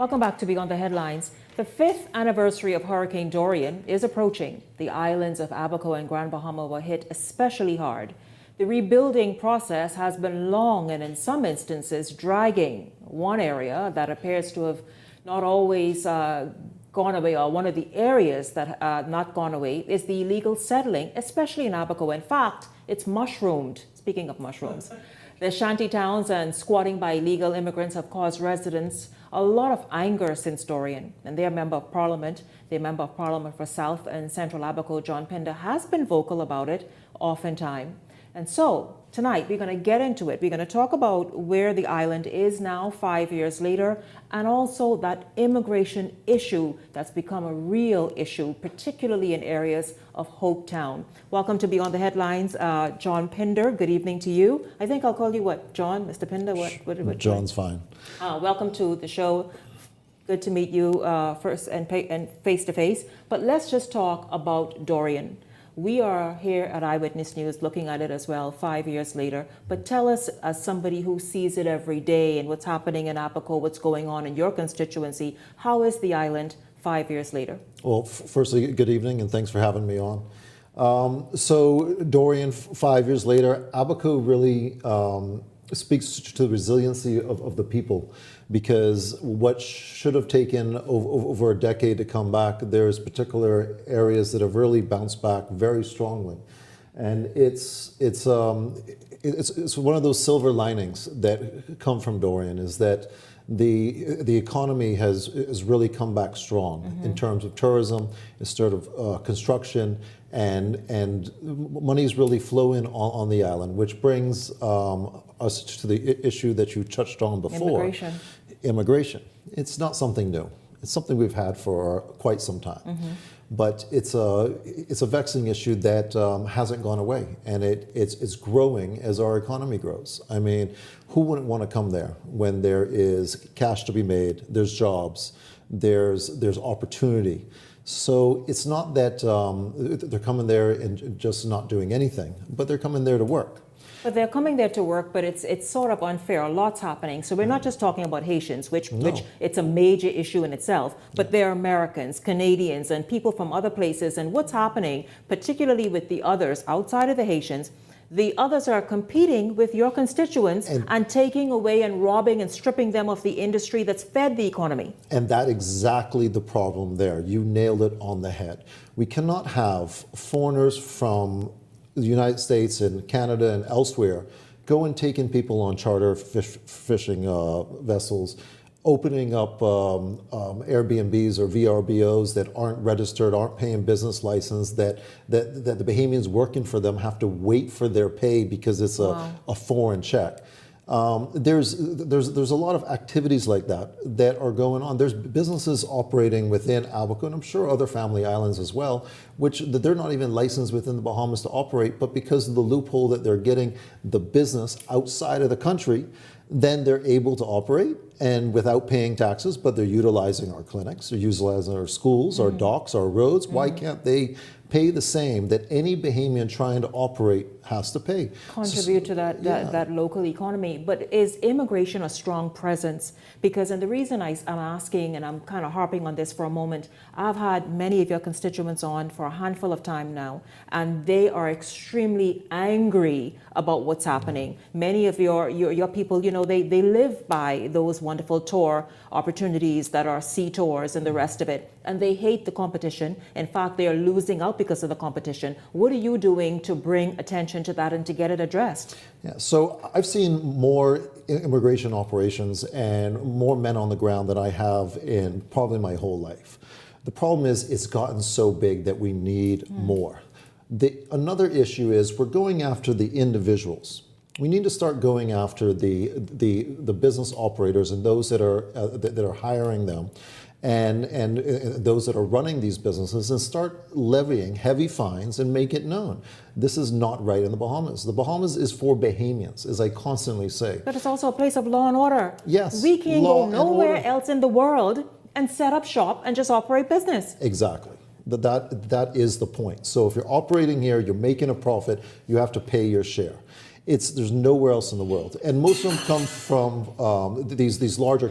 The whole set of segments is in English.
Welcome back to Beyond the Headlines. The 5th anniversary of Hurricane Dorian is approaching. The islands of Abaco and Grand Bahama were hit especially hard. The rebuilding process has been long and in some instances dragging. One area that appears to have not always gone away, or one of the areas that not gone away, is the illegal settling, especially in Abaco. In fact, it's mushroomed. Speaking of mushrooms. The shanty towns and squatting by illegal immigrants have caused residents a lot of anger since Dorian. And their Member of Parliament, for South and Central Abaco, John Pinder, has been vocal about it oftentimes. And so tonight we're going to get into it. We're going to talk about where the island is now 5 years later, and also that immigration issue that's become a real issue, particularly in areas of Hope Town. Welcome to Beyond the Headlines, John Pinder. Good evening to you. I think I'll call you what, John, Mr. Pinder? What John's fine. Welcome to the show. Good to meet you first and face to face. But let's just talk about Dorian. We are here at Eyewitness News looking at it as well 5 years later. But tell us, as somebody who sees it every day and what's happening in Abaco, what's going on in your constituency, how is the island 5 years later? Well, firstly, good evening and thanks for having me on. So Dorian, 5 years later, Abaco really speaks to the resiliency of the people, because what should have taken over a decade to come back, there's particular areas that have really bounced back very strongly. And it's one of those silver linings that come from Dorian, is that the economy has really come back strong in terms of tourism, instead of construction, and money's really flowing on the island, which brings us to the issue that you touched on before. Immigration. It's not something new. It's something we've had for quite some time. But it's a vexing issue that hasn't gone away, and it's growing as our economy grows. I mean, who wouldn't want to come there when there is cash to be made, there's jobs, there's opportunity. So it's not that they're coming there and just not doing anything, but they're coming there to work. But they're coming there to work, but it's sort of unfair. A lot's happening. So we're not just talking about Haitians, which it's a major issue in itself, but they're Americans, Canadians, and people from other places. And what's happening, particularly with the others outside of the Haitians, the others are competing with your constituents and taking away and robbing and stripping them of the industry that's fed the economy. And that's exactly the problem there. You nailed it on the head. We cannot have foreigners from the United States and Canada and elsewhere go and taking people on charter fishing vessels, opening up Airbnbs or VRBOs that aren't registered, aren't paying business license, that the Bahamians working for them have to wait for their pay because it's a foreign check. There's a lot of activities like that are going on. There's businesses operating within Abaco, and I'm sure other family islands as well, which they're not even licensed within the Bahamas to operate, but because of the loophole that they're getting the business outside of the country, then they're able to operate and without paying taxes, but they're utilizing our clinics, they're utilizing our schools, our docks, our roads. Why can't they pay the same that any Bahamian trying to operate has to pay? Contribute to that local economy. But is immigration a strong presence? Because, and the reason I'm asking, and I'm kind of harping on this for a moment, I've had many of your constituents on for a handful of time now, and they are extremely angry about what's happening. Many of your people, you know, they live by those wonderful tour opportunities that are sea tours and the rest of it, and they hate the competition. In fact, they are losing out because of the competition. What are you doing to bring attention to that and to get it addressed? Yeah, so I've seen more immigration operations and more men on the ground than I have in probably my whole life. The problem is it's gotten so big that we need more. Another issue is we're going after the individuals. We need to start going after the business operators and those that are hiring them, and those that are running these businesses, and start levying heavy fines and make it known. This is not right in the Bahamas. The Bahamas is for Bahamians, as I constantly say. But it's also a place of law and order. Yes. We can't go nowhere else in the world and set up shop and just operate business. Exactly. That is the point. So if you're operating here, you're making a profit, you have to pay your share. There's nowhere else in the world, and most of them come from these larger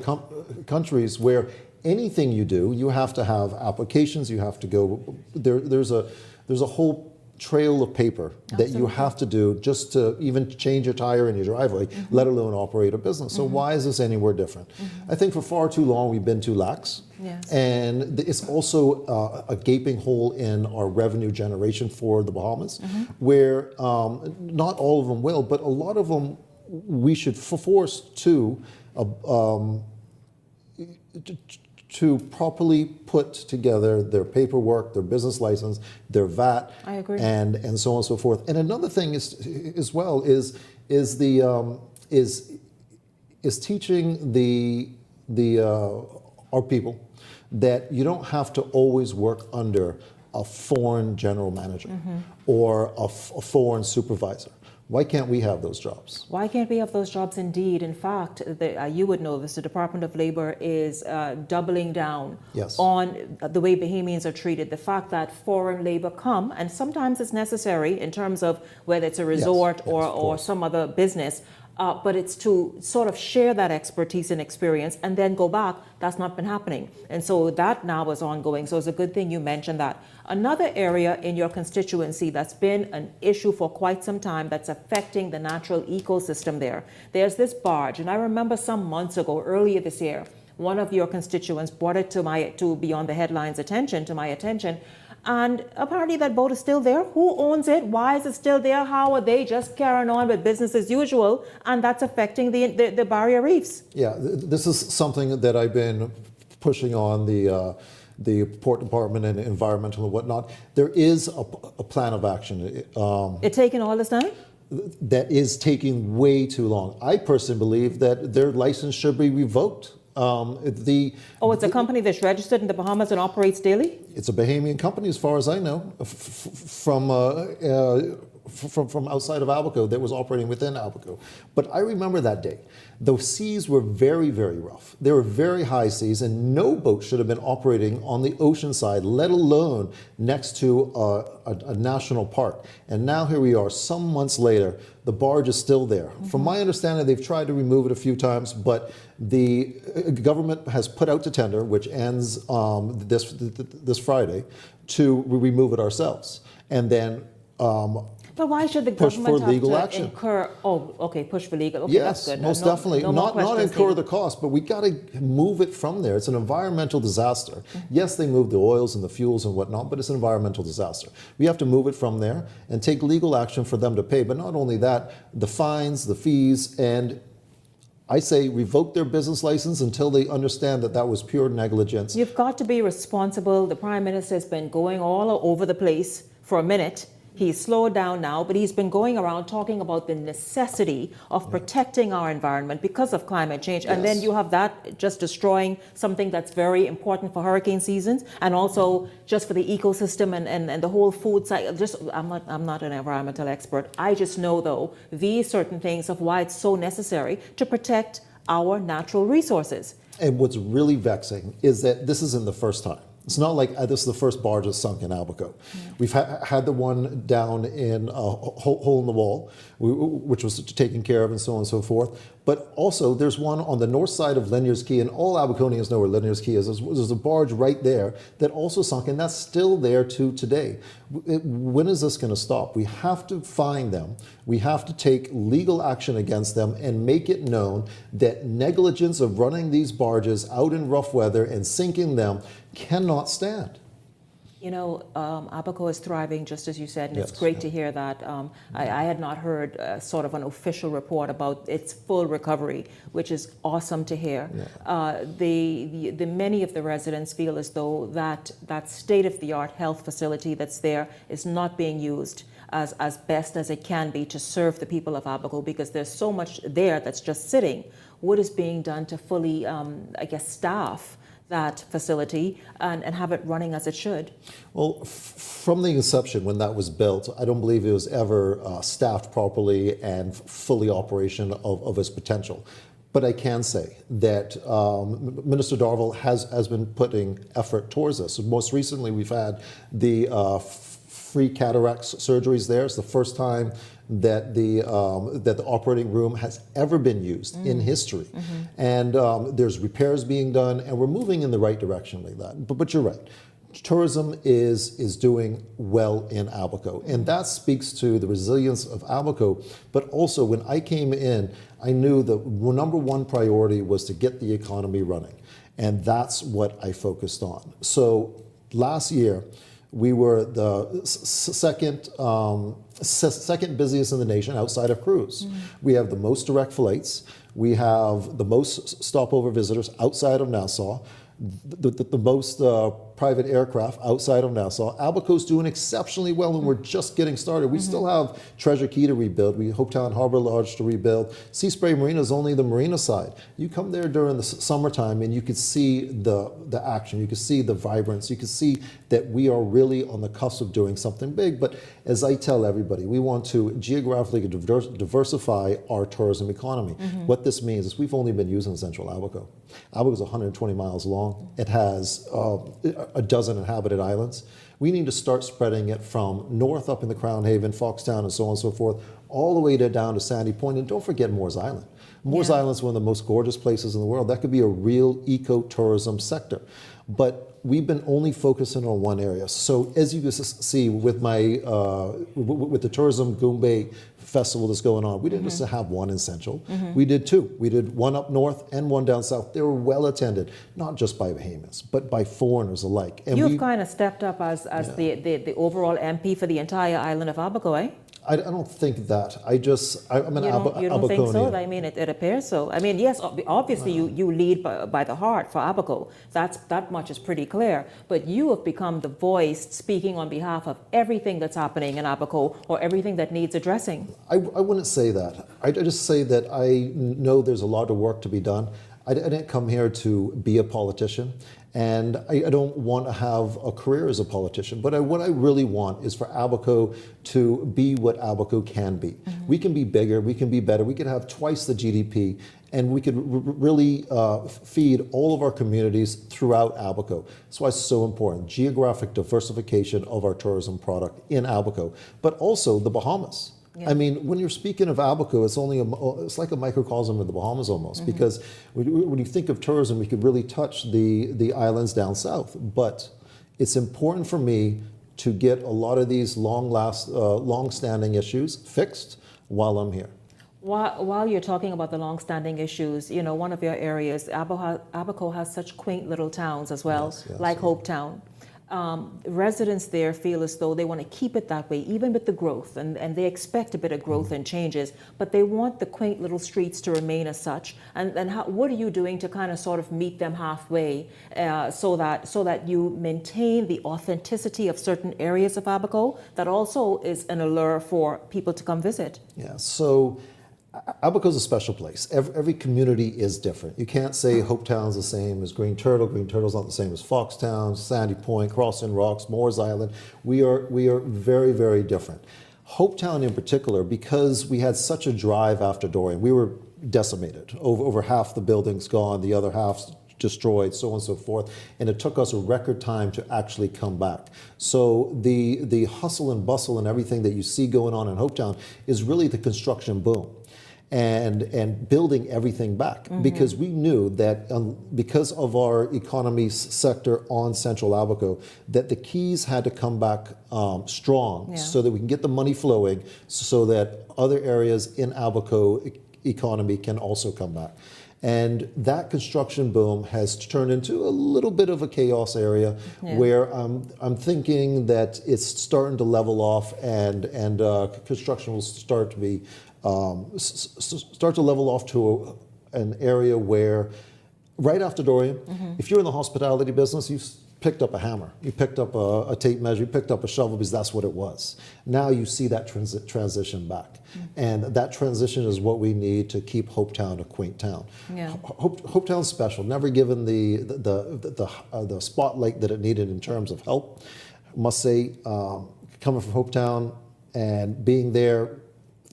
countries where anything you do, you have to have applications. You have to go there's a whole trail of paper that you have to do just to even change a tire in your driveway, let alone operate a business. So why is this anywhere different? I think for far too long we've been too lax. Yes. And it's also a gaping hole in our revenue generation for the Bahamas, where not all of them will, but a lot of them we should force to properly put together their paperwork, their business license, their VAT, I agree. and so on and so forth. And another thing is teaching our people that you don't have to always work under a foreign general manager or a foreign supervisor. Why can't we have those jobs? Why can't we have those jobs indeed? In fact, you would know this, the Department of Labor is doubling down on the way Bahamians are treated. The fact that foreign labor come, and sometimes it's necessary in terms of whether it's a resort or some other business, but it's to sort of share that expertise and experience and then go back. That's not been happening. And so that now is ongoing. So it's a good thing you mentioned that. Another area in your constituency that's been an issue for quite some time that's affecting the natural ecosystem there. There's this barge, and I remember some months ago, earlier this year, one of your constituents brought it to Beyond the Headlines attention, to my attention, and apparently that boat is still there. Who owns it? Why is it still there? How are they just carrying on with business as usual? And that's affecting the barrier reefs. Yeah, this is something that I've been pushing on the Port Department and environmental and whatnot. There is a plan of action. It's taking all this time? That is taking way too long. I personally believe that their license should be revoked. It's a company that's registered in the Bahamas and operates daily? It's a Bahamian company, as far as I know, from outside of Abaco that was operating within Abaco. But I remember that day. The seas were very, very rough. They were very high seas, and no boat should have been operating on the ocean side, let alone next to a national park. And now here we are, some months later, the barge is still there. From my understanding, they've tried to remove it a few times, but the government has put out to tender, which ends this Friday, to remove it ourselves. And then but why should the push government for legal have to action. push for legal? Okay, Yes, that's good. most definitely. Not incur needed. the cost, but we got to move it from there. It's an environmental disaster. Yes, they moved the oils and the fuels and whatnot, but it's an environmental disaster. We have to move it from there and take legal action for them to pay. But not only that, the fines, the fees, and I say revoke their business license until they understand that that was pure negligence. You've got to be responsible. The Prime Minister has been going all over the place for a minute. He's slowed down now, but he's been going around talking about the necessity of protecting our environment because of climate change. And then you have that just destroying something that's very important for hurricane seasons and also just for the ecosystem and the whole food cycle. I'm not an environmental expert. I just know, though, these certain things of why it's so necessary to protect our natural resources. And what's really vexing is that this isn't the first time. It's not like this is the first barge that's sunk in Abaco. We've had the one down in Hole in the Wall, which was taken care of and so on and so forth. But also there's one on the north side of Lenier's Key, and all Abaconians know where Lenier's Key is. There's a barge right there that also sunk, and that's still there to today. When is this going to stop? We have to find them. We have to take legal action against them and make it known that negligence of running these barges out in rough weather and sinking them cannot stand. You know, Abaco is thriving, just as you said, and it's great to hear that. I had not heard sort of an official report about its full recovery, which is awesome to hear. The many of the residents feel as though that state-of-the-art health facility that's there is not being used as best as it can be to serve the people of Abaco, because there's so much there that's just sitting. What is being done to fully, staff that facility and have it running as it should? Well, from the inception, when that was built, I don't believe it was ever staffed properly and fully operation of its potential. But I can say that Minister Darville has been putting effort towards this. Most recently, we've had the free cataract surgeries there. It's the first time that the operating room has ever been used in history. And there's repairs being done, and we're moving in the right direction like that. But you're right. Tourism is doing well in Abaco, and that speaks to the resilience of Abaco. But also, when I came in, I knew the number one priority was to get the economy running, and that's what I focused on. So last year, we were the second busiest in the nation outside of cruise. We have the most direct flights. We have the most stopover visitors outside of Nassau. The most private aircraft outside of Nassau. Abaco's doing exceptionally well, and we're just getting started. We still have Treasure Key to rebuild. We Hopetown Harbor Lodge to rebuild. Sea Spray Marina is only the marina side. You come there during the summertime, and you could see the action. You could see the vibrance. You could see that we are really on the cusp of doing something big. But as I tell everybody, we want to geographically diversify our tourism economy. What this means is we've only been using Central Abaco. Abaco is 120 miles long. It has a dozen inhabited islands. We need to start spreading it from north up in the Crown Haven, Foxtown, and so on and so forth, all the way down to Sandy Point. And don't forget Moores Island. Moores Island is one of the most gorgeous places in the world. That could be a real ecotourism sector. But we've been only focusing on one area. So as you can see with my with the Tourism Goombay Festival that's going on, we didn't just have one in Central. We did two. We did one up north and one down south. They were well attended, not just by Bahamians, but by foreigners alike. And you've kind of stepped up as the overall MP for the entire island of Abaco, eh? I don't think that. I'm an Abaconian. You don't think so? I mean, it appears so. I mean, yes, obviously you lead by the heart for Abaco. That much is pretty clear. But you have become the voice speaking on behalf of everything that's happening in Abaco or everything that needs addressing. I wouldn't say that. I just say that I know there's a lot of work to be done. I didn't come here to be a politician, and I don't want to have a career as a politician. But what I really want is for Abaco to be what Abaco can be. We can be bigger, we can be better, we could have twice the GDP, and we could really feed all of our communities throughout Abaco. That's why it's so important, geographic diversification of our tourism product in Abaco, but also the Bahamas. I mean, when you're speaking of Abaco, it's like a microcosm of the Bahamas almost, because when you think of tourism, we could really touch the islands down south. But it's important for me to get a lot of these long-standing issues fixed while I'm here. While you're talking about the long-standing issues, you know, one of your areas, Abaco has such quaint little towns as well, like Hopetown. Residents there feel as though they want to keep it that way, even with the growth, and they expect a bit of growth and changes, but they want the quaint little streets to remain as such. And what are you doing to kind of sort of meet them halfway so that you maintain the authenticity of certain areas of Abaco that also is an allure for people to come visit? Yeah, so Abaco's a special place. Every community is different. You can't say Hopetown's the same as Green Turtle. Green Turtle's not the same as Foxtown, Sandy Point, Crossing Rocks, Moores Island. We are very, very different. Hopetown in particular, because we had such a drive after Dorian, we were decimated. Over half the buildings gone, the other half destroyed, so on and so forth, and it took us a record time to actually come back. So the hustle and bustle and everything that you see going on in Hopetown is really the construction boom. And building everything back, because we knew that because of our economy sector on Central Abaco, that the keys had to come back strong so that we can get the money flowing so that other areas in Abaco economy can also come back. And that construction boom has turned into a little bit of a chaos area where I'm thinking that it's starting to level off, and construction will start to be start to level off to an area where, right after Dorian, if you're in the hospitality business, you picked up a hammer, you picked up a tape measure, you picked up a shovel, because that's what it was. Now you see that transition back. And that transition is what we need to keep Hopetown a quaint town. Hopetown's special, never given the spotlight that it needed in terms of help. I must say, coming from Hopetown and being there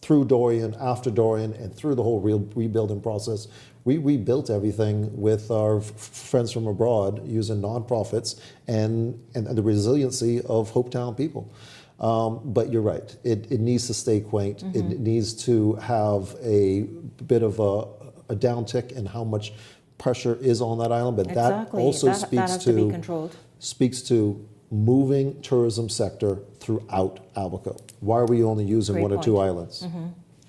through Dorian, after Dorian, and through the whole rebuilding process, we rebuilt everything with our friends from abroad using nonprofits and the resiliency of Hopetown people. But you're right. It needs to stay quaint. It needs to have a bit of a downtick in how much pressure is on that island. But Exactly. that also that has to be controlled. speaks to moving tourism sector throughout Abaco. Why are we only using Great one or two point. islands?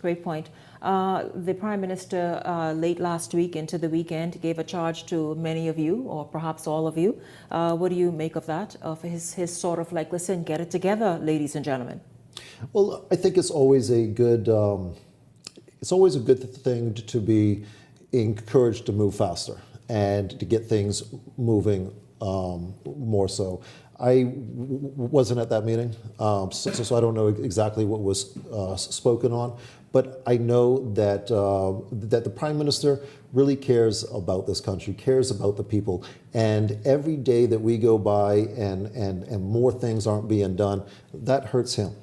Great point. The Prime Minister late last week into the weekend gave a charge to many of you, or perhaps all of you. What do you make of that? Of his sort of like, listen, get it together, ladies and gentlemen. Well, I think it's always a good thing to be encouraged to move faster and to get things moving more so. I wasn't at that meeting, so I don't know exactly what was spoken on, but I know that that the Prime Minister really cares about this country, cares about the people, and every day that we go by and more things aren't being done, that hurts him.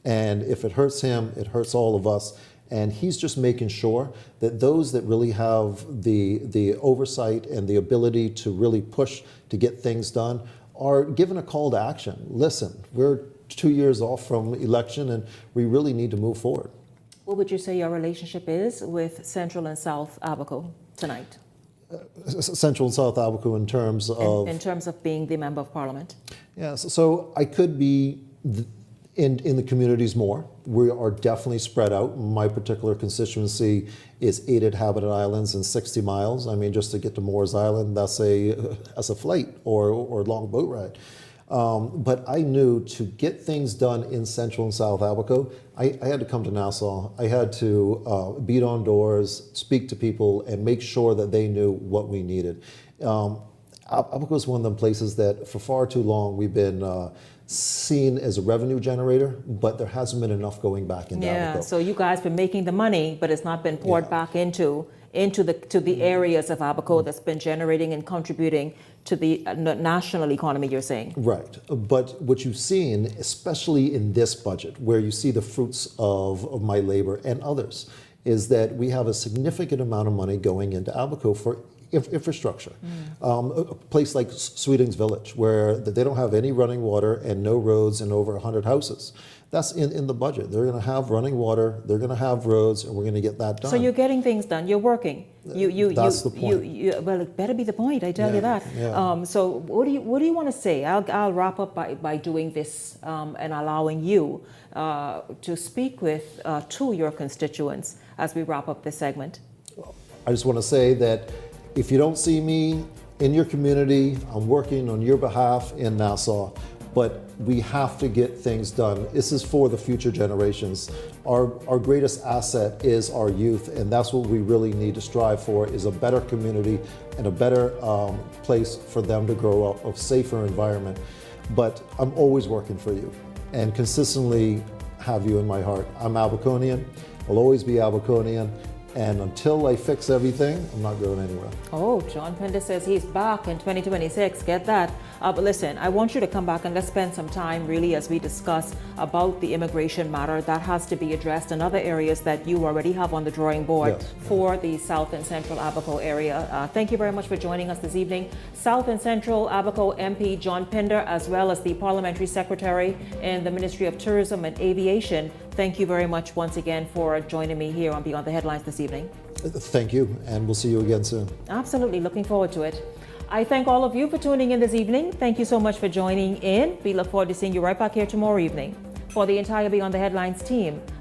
And if it hurts him, it hurts all of us. And he's just making sure that those that really have the oversight and the ability to really push to get things done are given a call to action. Listen, we're 2 years off from election and we really need to move forward. What would you say your relationship is with Central and South Abaco tonight? Central and South Abaco in terms of... In terms of being the Member of Parliament? Yeah, so I could be in the communities more. We are definitely spread out. My particular constituency is 8 inhabited islands and 60 miles. I mean, just to get to Moore's Island, that's a flight or a long boat ride. But I knew to get things done in Central and South Abaco, I had to come to Nassau. I had to beat on doors, speak to people, and make sure that they knew what we needed. Abaco is one of the places that for far too long we've been seen as a revenue generator, but there hasn't been enough going back into Abaco. So you guys been making the money, but it's not been poured back into the areas of Abaco that's been generating and contributing to the national economy, you're saying? Right. But what you've seen, especially in this budget, where you see the fruits of my labor and others, is that we have a significant amount of money going into Abaco for infrastructure. A place like Sweetings Village, where they don't have any running water and no roads and over 100 houses. That's in the budget. They're going to have running water, they're going to have roads, and we're going to get that done. So you're getting things done, you're working. That's the point. Well, it better be the point, I tell you that. Yeah. So what do you want to say? I'll wrap up by doing this and allowing you to speak with to your constituents as we wrap up this segment. I just want to say that if you don't see me in your community, I'm working on your behalf in Nassau, but we have to get things done. This is for the future generations. Our greatest asset is our youth, and that's what we really need to strive for, is a better community and a better place for them to grow up, a safer environment. But I'm always working for you and consistently have you in my heart. I'm Abaconian, I'll always be Abaconian. And until I fix everything, I'm not going anywhere. Oh, John Pinder says he's back in 2026. Get that. But listen, I want you to come back and let's spend some time really as we discuss about the immigration matter that has to be addressed and other areas that you already have on the drawing board for the South and Central Abaco area. Thank you very much for joining us this evening. South and Central Abaco MP John Pinder, as well as the Parliamentary Secretary in the Ministry of Tourism and Aviation. Thank you very much once again for joining me here on Beyond the Headlines this evening. Thank you, and we'll see you again soon. Absolutely, looking forward to it. I thank all of you for tuning in this evening. Thank you so much for joining in. We look forward to seeing you right back here tomorrow evening. For the entire Beyond the Headlines team,